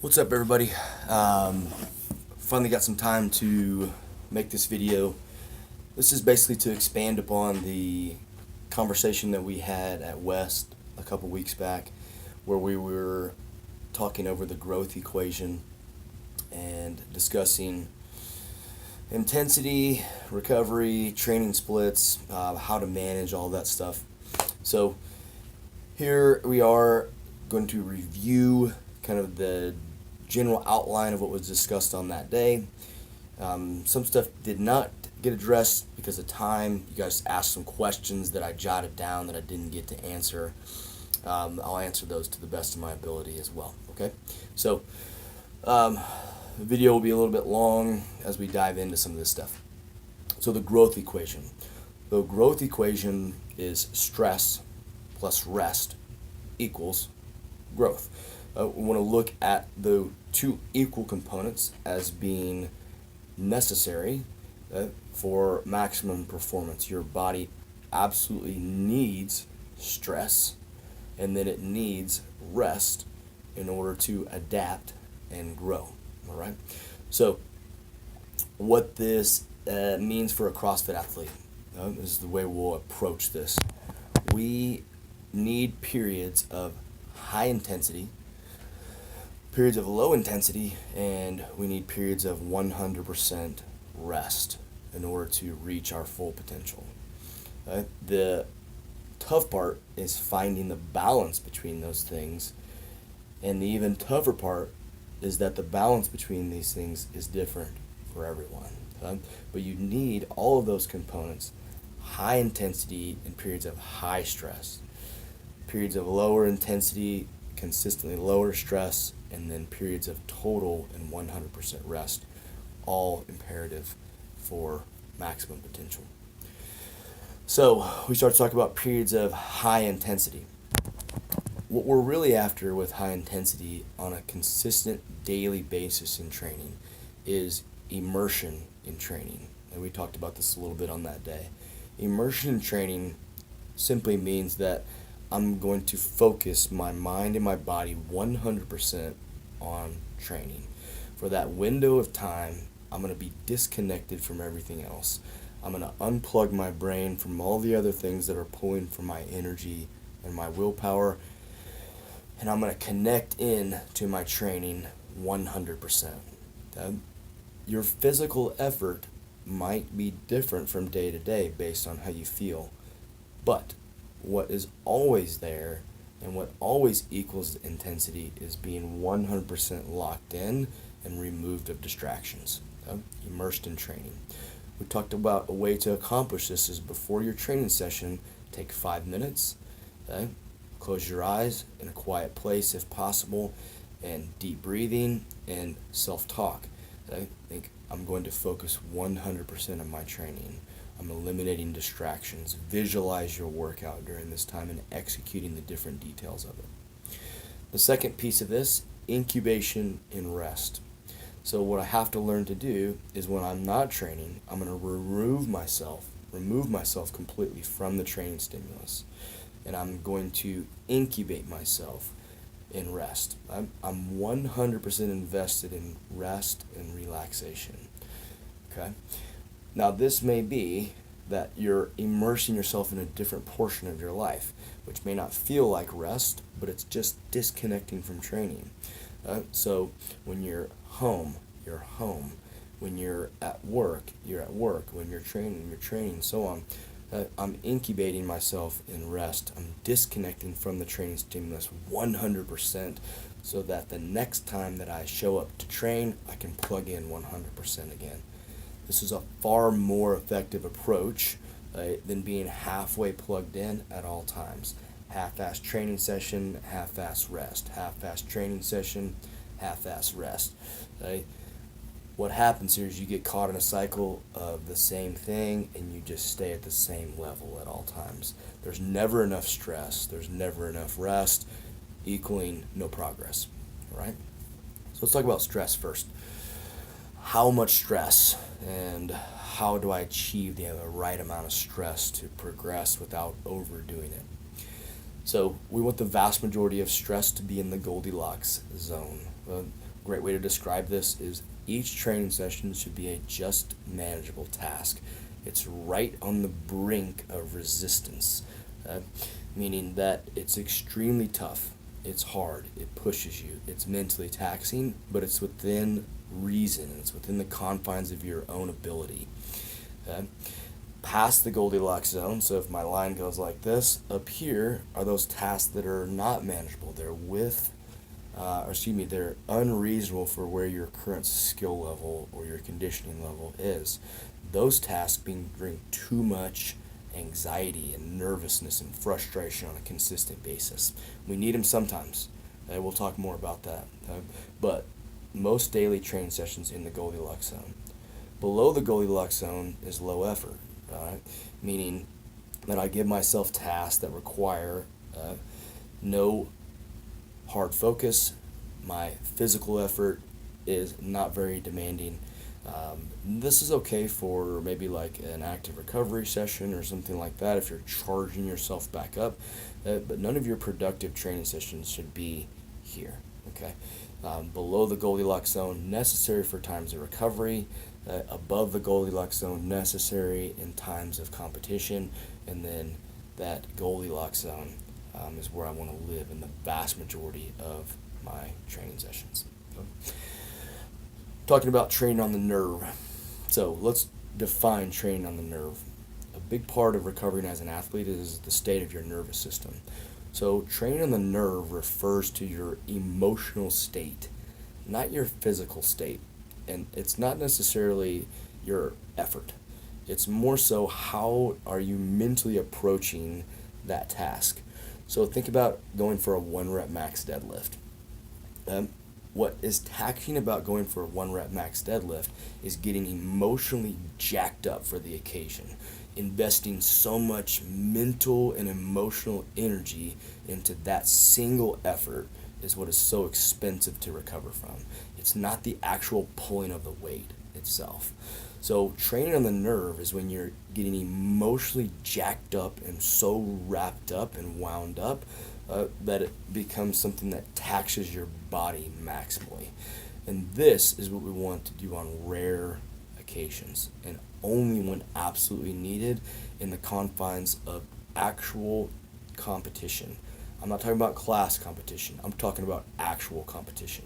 What's up, everybody? Finally got some time to make this video. This is basically to expand upon the conversation that we had at West a couple weeks back, where we were talking over the growth equation and discussing intensity, recovery, training splits, how to manage all that stuff. So here we are going to review kind of the general outline of what was discussed on that day. Some stuff did not get addressed because of time. You guys asked some questions that I jotted down that I didn't get to answer. I'll answer those to the best of my ability as well. Okay, so the video will be a little bit long as we dive into some of this stuff. So the growth equation. The growth equation is stress plus rest equals growth. We want to look at the two equal components as being necessary for maximum performance. Your body absolutely needs stress, and then it needs rest in order to adapt and grow. All right. So, what this means for a CrossFit athlete is the way we'll approach this. We need periods of high intensity, periods of low intensity, and we need periods of 100% rest in order to reach our full potential. The tough part is finding the balance between those things, and the even tougher part is that the balance between these things is different for everyone. But you need all of those components: high intensity and periods of high stress, periods of lower intensity, consistently lower stress, and then periods of total and 100% rest, all imperative for maximum potential. So we start to talk about periods of high intensity. What we're really after with high intensity on a consistent daily basis in training is immersion in training. And we talked about this a little bit on that day. Immersion in training simply means that I'm going to focus my mind and my body 100% on training. For that window of time, I'm going to be disconnected from everything else. I'm going to unplug my brain from all the other things that are pulling from my energy and my willpower, and I'm going to connect in to my training 100%. Your physical effort might be different from day to day based on how you feel, but what is always there and what always equals intensity is being 100% locked in and removed of distractions, immersed in training. We talked about a way to accomplish this is before your training session, take 5 minutes, close your eyes in a quiet place if possible, and deep breathing and self-talk. I think I'm going to focus 100% on my training. I'm eliminating distractions. Visualize your workout during this time and executing the different details of it. The second piece of this, incubation and rest. So what I have to learn to do is when I'm not training, I'm going to remove myself completely from the training stimulus. And I'm going to incubate myself in rest. I'm 100% invested in rest and relaxation. Okay? Now, this may be that you're immersing yourself in a different portion of your life, which may not feel like rest, but it's just disconnecting from training. So when you're home, you're home. When you're at work, you're at work. When you're training, so on. I'm incubating myself in rest. I'm disconnecting from the training stimulus 100% so that the next time that I show up to train, I can plug in 100% again. This is a far more effective approach than being halfway plugged in at all times. Half-assed training session, half-assed rest. Half-assed training session, half-assed rest. What happens here is you get caught in a cycle of the same thing and you just stay at the same level at all times. There's never enough stress. There's never enough rest, equaling no progress. All right? So let's talk about stress first. How much stress and how do I achieve the right amount of stress to progress without overdoing it? So we want the vast majority of stress to be in the Goldilocks zone. great way to describe this is each training session should be a just manageable task. It's right on the brink of resistance, meaning that it's extremely tough, it's hard, it pushes you, it's mentally taxing, but it's within reason, it's within the confines of your own ability. Past the Goldilocks zone, so if my line goes like this, up here are those tasks that are not manageable. They're unreasonable for where your current skill level or your conditioning level is. Those tasks bring too much anxiety and nervousness and frustration on a consistent basis. We need them sometimes. We'll talk more about that. But most daily training sessions in the Goldilocks zone. Below the Goldilocks zone is low effort, right? Meaning that I give myself tasks that require no hard focus. My physical effort is not very demanding. This is okay for maybe like an active recovery session or something like that if you're charging yourself back up, but none of your productive training sessions should be here, okay? Below the Goldilocks zone, necessary for times of recovery, above the Goldilocks zone, necessary in times of competition, and then that Goldilocks zone is where I want to live in the vast majority of my training sessions. So, talking about training on the nerve. So let's define training on the nerve. A big part of recovering as an athlete is the state of your nervous system. So training on the nerve refers to your emotional state, not your physical state. And it's not necessarily your effort. It's more so how are you mentally approaching that task. So think about going for a 1 rep max deadlift. What is taxing about going for a 1 rep max deadlift is getting emotionally jacked up for the occasion. Investing so much mental and emotional energy into that single effort is what is so expensive to recover from. It's not the actual pulling of the weight itself. So training on the nerve is when you're getting emotionally jacked up and so wrapped up and wound up that it becomes something that taxes your body maximally. And this is what we want to do on rare occasions and only when absolutely needed in the confines of actual competition. I'm not talking about class competition. I'm talking about actual competition.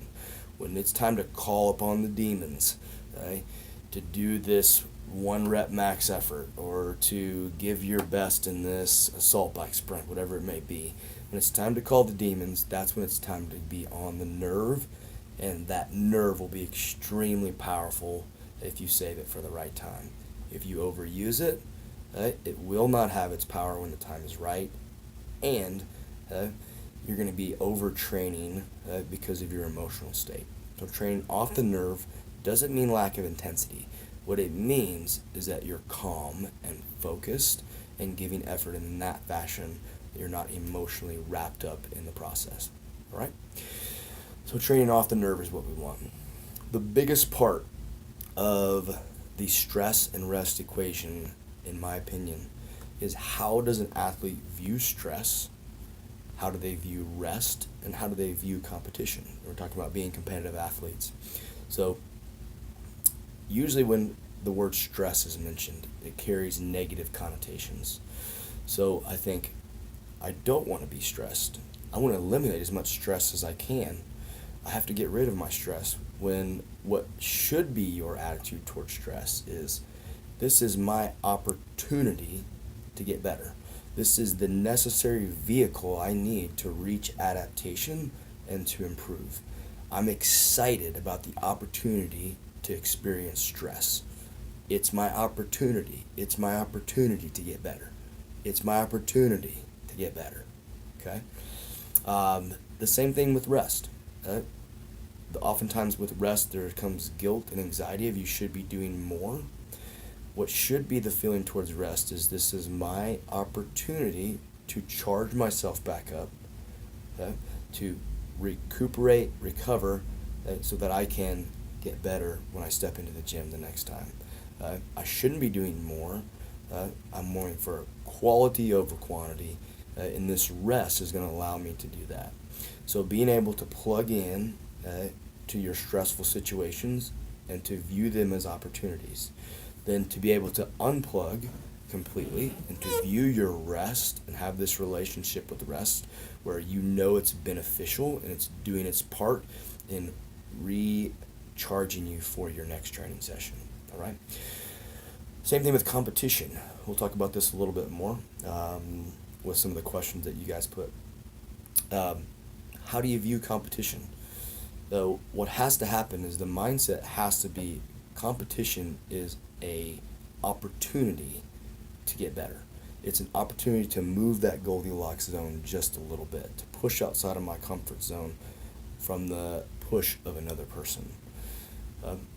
When it's time to call upon the demons, right, to do this 1 rep max effort or to give your best in this assault bike sprint, whatever it may be. When it's time to call the demons, that's when it's time to be on the nerve, and that nerve will be extremely powerful if you save it for the right time. If you overuse it, it will not have its power when the time is right, and you're going to be overtraining because of your emotional state. So training off the nerve doesn't mean lack of intensity. What it means is that you're calm and focused and giving effort in that fashion. You're not emotionally wrapped up in the process. All right? So training off the nerve is what we want. The biggest part of the stress and rest equation, in my opinion, is how does an athlete view stress, how do they view rest, and how do they view competition? We're talking about being competitive athletes. So usually when the word stress is mentioned, it carries negative connotations. So I think I don't want to be stressed. I want to eliminate as much stress as I can. I have to get rid of my stress, when what should be your attitude towards stress is, this is my opportunity to get better. This is the necessary vehicle I need to reach adaptation and to improve. I'm excited about the opportunity to experience stress. It's my opportunity. It's my opportunity to get better. It's my opportunity to get better. Okay? The same thing with rest. Oftentimes with rest there comes guilt and anxiety of you should be doing more. What should be the feeling towards rest is, this is my opportunity to charge myself back up, to recuperate, recover, so that I can get better when I step into the gym the next time. I shouldn't be doing more. I'm wanting for quality over quantity, and this rest is going to allow me to do that. So being able to plug in to your stressful situations and to view them as opportunities. Then to be able to unplug completely and to view your rest and have this relationship with rest where you know it's beneficial and it's doing its part in recharging you for your next training session. All right. Same thing with competition. We'll talk about this a little bit more with some of the questions that you guys put. How do you view competition? So what has to happen is the mindset has to be competition is a opportunity to get better. It's an opportunity to move that Goldilocks zone just a little bit, to push outside of my comfort zone from the push of another person.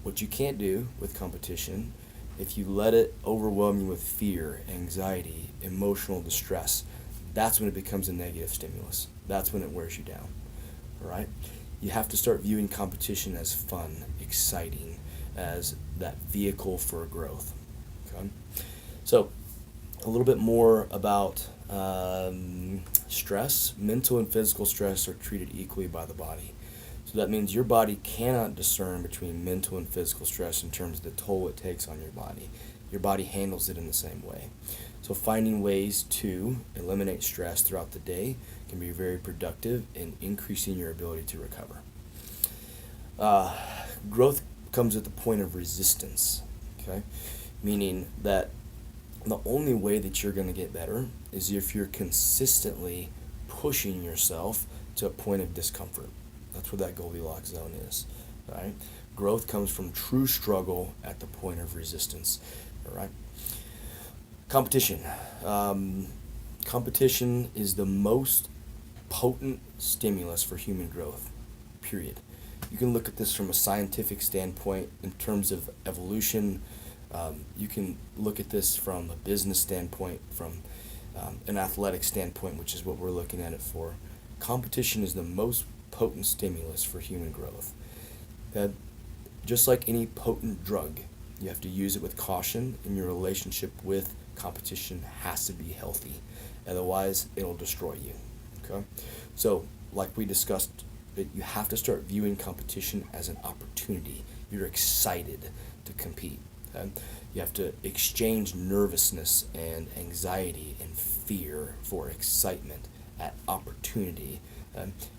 What you can't do with competition, if you let it overwhelm you with fear, anxiety, emotional distress, that's when it becomes a negative stimulus. That's when it wears you down. All right? You have to start viewing competition as fun, exciting, as that vehicle for growth. Okay? So, a little bit more about stress. Mental and physical stress are treated equally by the body. So that means your body cannot discern between mental and physical stress in terms of the toll it takes on your body. Your body handles it in the same way. So finding ways to eliminate stress throughout the day can be very productive in increasing your ability to recover. Growth comes at the point of resistance, okay? Meaning that the only way that you're going to get better is if you're consistently pushing yourself to a point of discomfort. That's where that Goldilocks zone is, right? Growth comes from true struggle at the point of resistance, all right? Competition. Competition is the most potent stimulus for human growth, period. You can look at this from a scientific standpoint in terms of evolution. You can look at this from a business standpoint, from an athletic standpoint, which is what we're looking at it for. Competition is the most potent stimulus for human growth. Just like any potent drug, you have to use it with caution, and your relationship with competition has to be healthy. Otherwise, it'll destroy you. Okay? So, like we discussed, that you have to start viewing competition as an opportunity. You're excited to compete. Okay? You have to exchange nervousness and anxiety and fear for excitement at opportunity.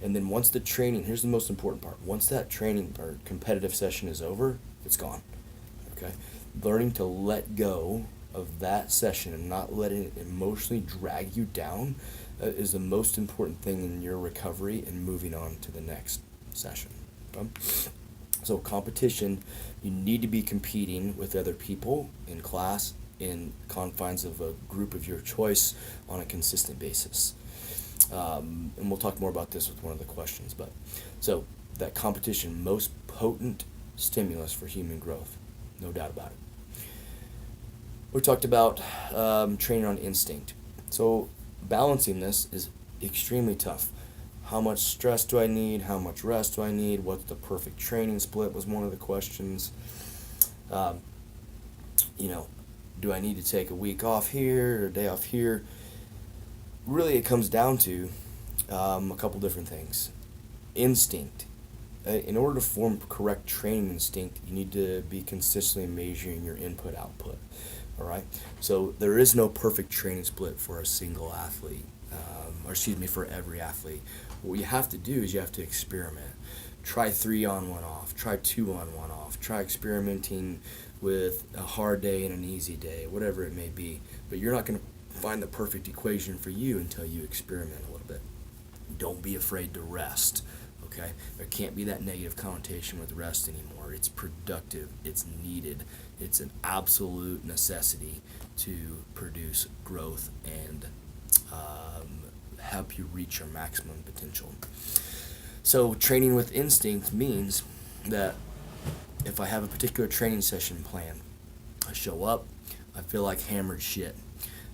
And then once the training, here's the most important part, once that training or competitive session is over, it's gone. Okay? Learning to let go of that session and not letting it emotionally drag you down is the most important thing in your recovery and moving on to the next session. Okay? So competition, you need to be competing with other people in class, in confines of a group of your choice on a consistent basis. And we'll talk more about this with one of the questions. But so that competition, most potent stimulus for human growth, no doubt about it. We talked about training on instinct. So balancing this is extremely tough. How much stress do I need? How much rest do I need? What's the perfect training split was one of the questions. Do I need to take a week off here or a day off here? Really, it comes down to a couple different things. Instinct. In order to form correct training instinct, you need to be consistently measuring your input-output. All right? So there is no perfect training split for a single athlete, for every athlete. What you have to do is you have to experiment. Try 3 on, 1 off. Try 2 on, 1 off. Try experimenting with a hard day and an easy day, whatever it may be. But you're not going to find the perfect equation for you until you experiment a little bit. Don't be afraid to rest, okay? There can't be that negative connotation with rest anymore. It's productive. It's needed. It's an absolute necessity to produce growth and help you reach your maximum potential. So training with instinct means that if I have a particular training session planned, I show up, I feel like hammered shit.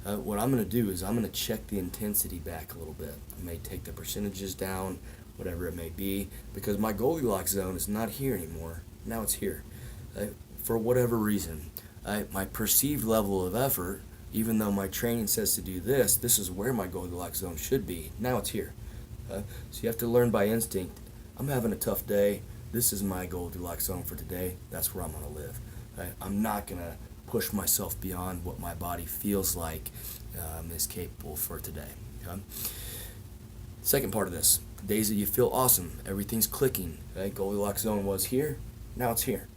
What I'm going to do is I'm going to check the intensity back a little bit. I may take the percentages down, whatever it may be, because my Goldilocks zone is not here anymore. Now it's here. For whatever reason, my perceived level of effort, even though my training says to do this is where my Goldilocks zone should be. Now it's here. So you have to learn by instinct. I'm having a tough day. this is my Goldilocks zone for today. That's where I'm going to live. Okay? I'm not going to push myself beyond what my body feels like is capable for today. Okay? Second part of this, days that you feel awesome, everything's clicking. Okay? Goldilocks zone was here, now it's here.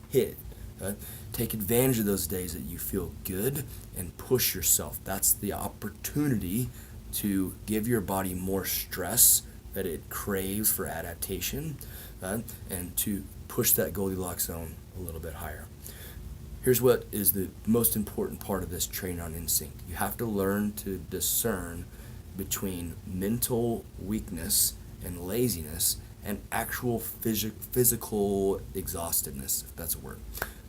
Hit it. Okay? Take advantage of those days that you feel good and push yourself. That's the opportunity to give your body more stress that it craves for adaptation, and to push that Goldilocks zone a little bit higher. Here's what is the most important part of this training on instinct. You have to learn to discern between mental weakness and laziness and actual physical exhaustedness, if that's a word,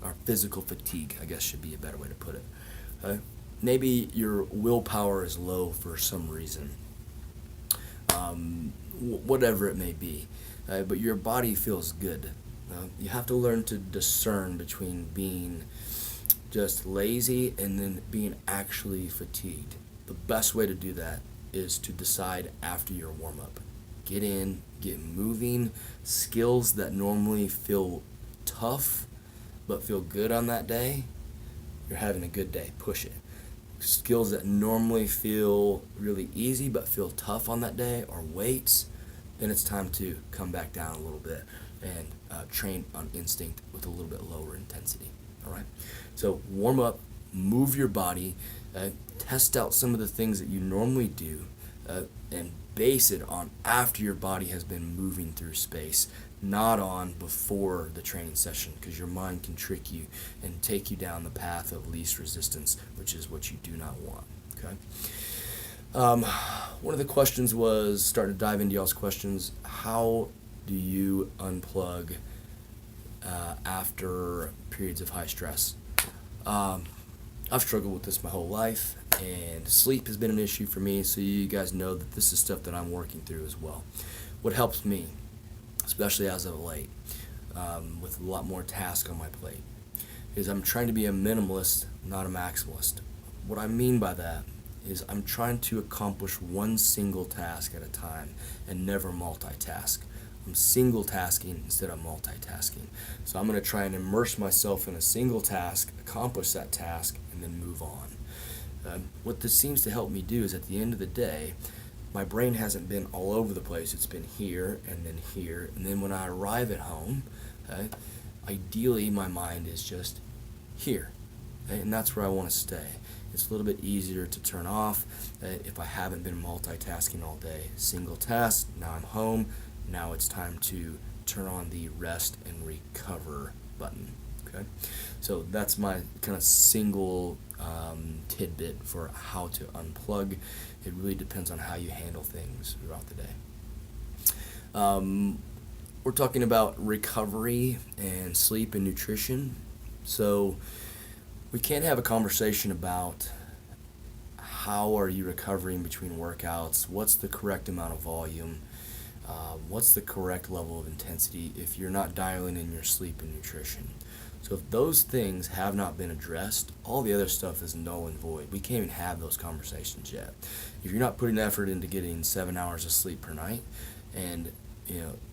or physical fatigue, I guess should be a better way to put it. Maybe your willpower is low for some reason, whatever it may be, but your body feels good. You have to learn to discern between being just lazy and then being actually fatigued. The best way to do that is to decide after your warm-up. Get in, get moving. Skills that normally feel tough but feel good on that day, you're having a good day. Push it. Skills that normally feel really easy but feel tough on that day are weights. Then it's time to come back down a little bit and train on instinct with a little bit lower intensity. All right. So warm up, move your body, test out some of the things that you normally do, and base it on after your body has been moving through space, not on before the training session, because your mind can trick you and take you down the path of least resistance, which is what you do not want. Okay. One of the questions was, starting to dive into y'all's questions, how do you unplug after periods of high stress? I've struggled with this my whole life, and sleep has been an issue for me, so you guys know that this is stuff that I'm working through as well. What helps me, especially as of late, with a lot more tasks on my plate, is I'm trying to be a minimalist, not a maximalist. What I mean by that is I'm trying to accomplish one single task at a time and never multitask. I'm single tasking instead of multitasking. So I'm going to try and immerse myself in a single task, accomplish that task, and then move on. What this seems to help me do is at the end of the day, my brain hasn't been all over the place. It's been here, and then when I arrive at home, ideally my mind is just here, and that's where I want to stay. It's a little bit easier to turn off if I haven't been multitasking all day. Single task, now I'm home, now it's time to turn on the rest and recover button. Okay, so that's my kind of single tidbit for how to unplug. It really depends on how you handle things throughout the day. We're talking about recovery and sleep and nutrition. So we can't have a conversation about how are you recovering between workouts, what's the correct amount of volume, what's the correct level of intensity if you're not dialing in your sleep and nutrition. So if those things have not been addressed, all the other stuff is null and void. We can't even have those conversations yet. If you're not putting effort into getting 7 hours of sleep per night, and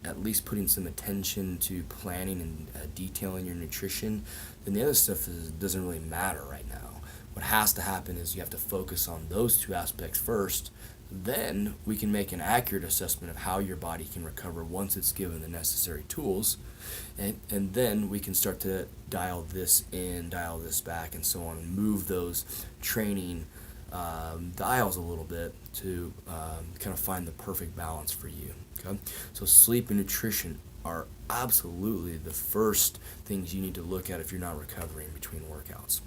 at least putting some attention to planning and detailing your nutrition, then the other stuff doesn't really matter right now. What has to happen is you have to focus on those two aspects first. Then we can make an accurate assessment of how your body can recover once it's given the necessary tools, and then we can start to dial this in, dial this back, and so on, and move those training dials a little bit to kind of find the perfect balance for you. Okay, so sleep and nutrition are absolutely the first things you need to look at if you're not recovering between workouts.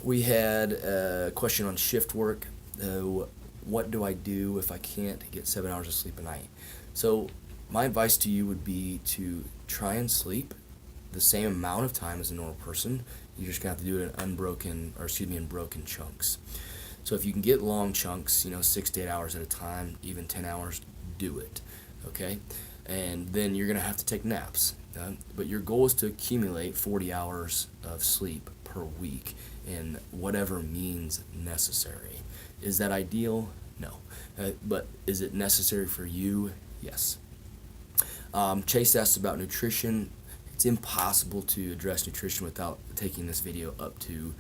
We had a question on shift work. What do I do if I can't get 7 hours of sleep a night? So my advice to you would be to try and sleep the same amount of time as a normal person. You're just going to have to do it in broken chunks. So if you can get long chunks, 6 to 8 hours at a time, even 10 hours, do it. Okay? And then you're going to have to take naps. But your goal is to accumulate 40 hours of sleep per week in whatever means necessary. Is that ideal? No. But is it necessary for you? Yes. Chase asked about nutrition. It's impossible to address nutrition without taking this video up to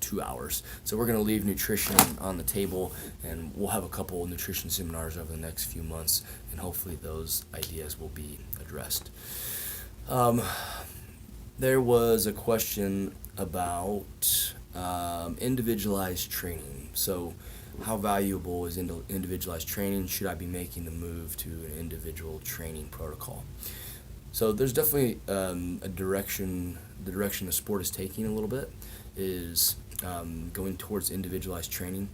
2 hours. So we're going to leave nutrition on the table, and we'll have a couple of nutrition seminars over the next few months, and hopefully those ideas will be addressed. There was a question about individualized training. So how valuable is individualized training? Should I be making the move to an individual training protocol? So there's definitely a direction. The direction the sport is taking a little bit is going towards individualized training,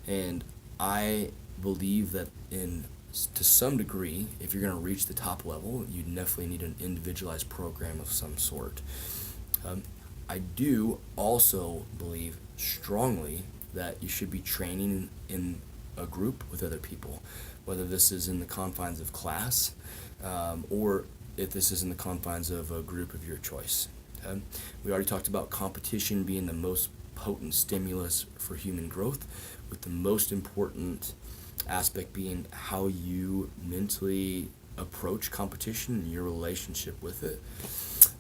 and I believe that to some degree, if you're going to reach the top level, you definitely need an individualized program of some sort. I do also believe strongly that you should be training in a group with other people, whether this is in the confines of class or if this is in the confines of a group of your choice. Okay? We already talked about competition being the most potent stimulus for human growth, with the most important aspect being how you mentally approach competition and your relationship with it.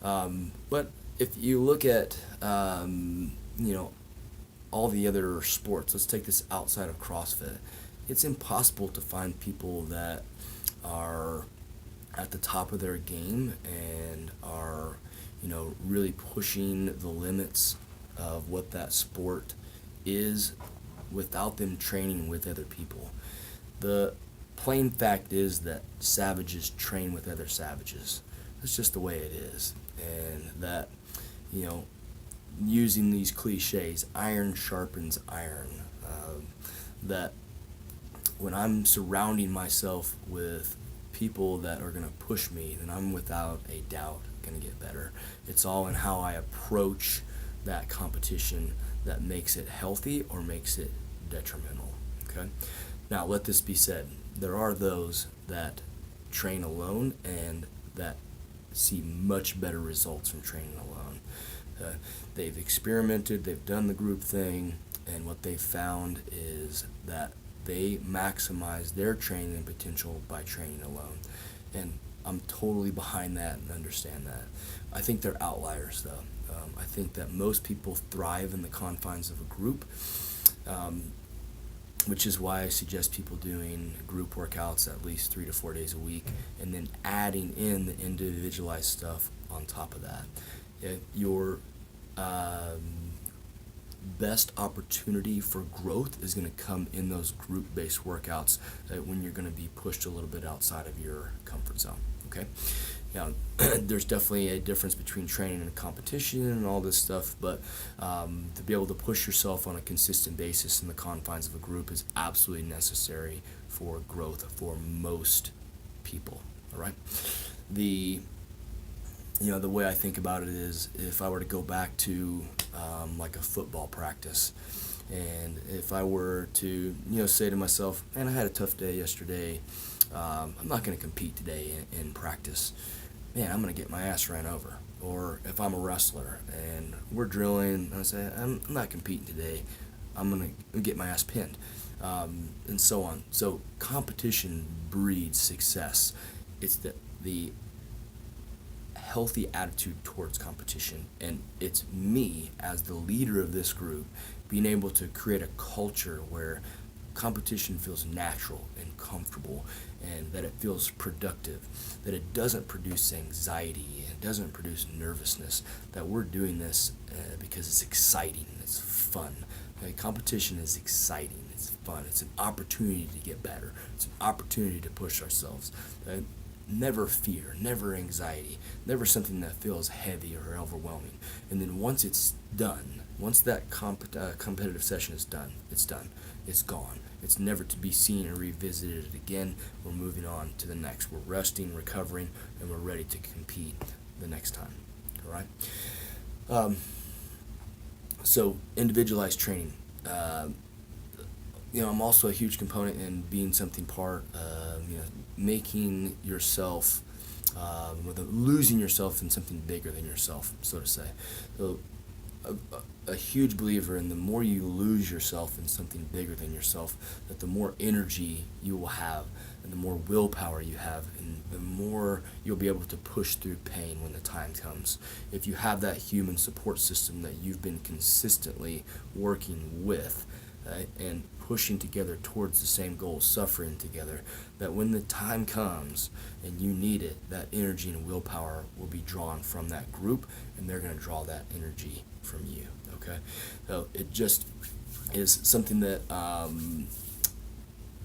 But if you look at all the other sports, let's take this outside of CrossFit, it's impossible to find people that are at the top of their game and are really pushing the limits of what that sport is without them training with other people. The plain fact is that savages train with other savages. That's just the way it is. And that, using these cliches, iron sharpens iron. That when I'm surrounding myself with people that are going to push me, then I'm without a doubt going to get better. It's all in how I approach that competition that makes it healthy or makes it detrimental. Okay? Now, let this be said. There are those that train alone and that see much better results from training alone. They've experimented, they've done the group thing, and what they've found is that they maximize their training potential by training alone. And I'm totally behind that and understand that. I think they're outliers, though. I think that most people thrive in the confines of a group, which is why I suggest people doing group workouts at least 3 to 4 days a week, and then adding in the individualized stuff on top of that. Your best opportunity for growth is going to come in those group-based workouts when you're going to be pushed a little bit outside of your comfort zone. Okay? Now, there's definitely a difference between training and competition and all this stuff, but to be able to push yourself on a consistent basis in the confines of a group is absolutely necessary for growth for most people. All right? The way I think about it is, if I were to go back to like a football practice, and if I were to say to myself, man, I had a tough day yesterday, I'm not going to compete today in practice, man, I'm going to get my ass ran over. Or if I'm a wrestler and we're drilling, I say, I'm not competing today, I'm going to get my ass pinned, and so on. So competition breeds success. It's the healthy attitude towards competition, and it's me as the leader of this group being able to create a culture where competition feels natural and comfortable, and that it feels productive, that it doesn't produce anxiety, it doesn't produce nervousness, that we're doing this because it's exciting, it's fun. Okay? Competition is exciting, it's fun, it's an opportunity to get better, it's an opportunity to push ourselves. Never fear, never anxiety, never something that feels heavy or overwhelming. And then once it's done, once that competitive session is done, it's done. It's gone. It's never to be seen or revisited again. We're moving on to the next. We're resting, recovering, and we're ready to compete the next time. All right? So individualized training. I'm also a huge component in being something part of, making yourself, losing yourself in something bigger than yourself, so to say. So a huge believer in the more you lose yourself in something bigger than yourself, that the more energy you will have, and the more willpower you have, and the more you'll be able to push through pain when the time comes. If you have that human support system that you've been consistently working with, and pushing together towards the same goal, suffering together, that when the time comes and you need it, that energy and willpower will be drawn from that group, and they're going to draw that energy from you. Okay, so it just is something that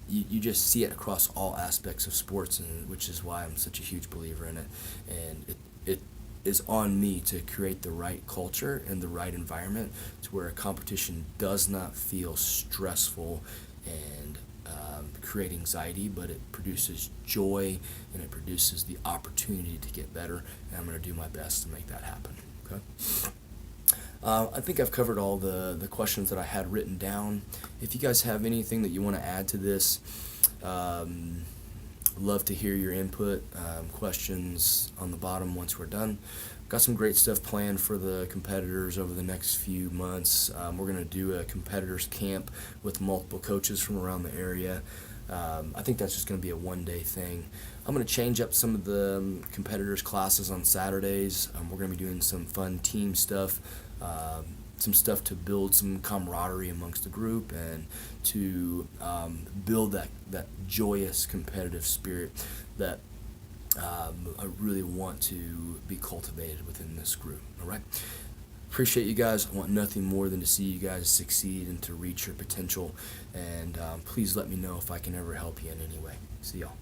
you just see it across all aspects of sports, and which is why I'm such a huge believer in it. And it is on me to create the right culture and the right environment to where a competition does not feel stressful and create anxiety, but it produces joy and it produces the opportunity to get better, and I'm going to do my best to make that happen. Okay. I think I've covered all the questions that I had written down. If you guys have anything that you want to add to this, love to hear your input, questions on the bottom once we're done. Got some great stuff planned for the competitors over the next few months. We're going to do a competitors camp with multiple coaches from around the area. I think that's just going to be a one-day thing. I'm going to change up some of the competitors' classes on Saturdays. We're going to be doing some fun team stuff, some stuff to build some camaraderie amongst the group and to build that joyous competitive spirit that I really want to be cultivated within this group. All right. Appreciate you guys. I want nothing more than to see you guys succeed and to reach your potential. And please let me know if I can ever help you in any way. See y'all.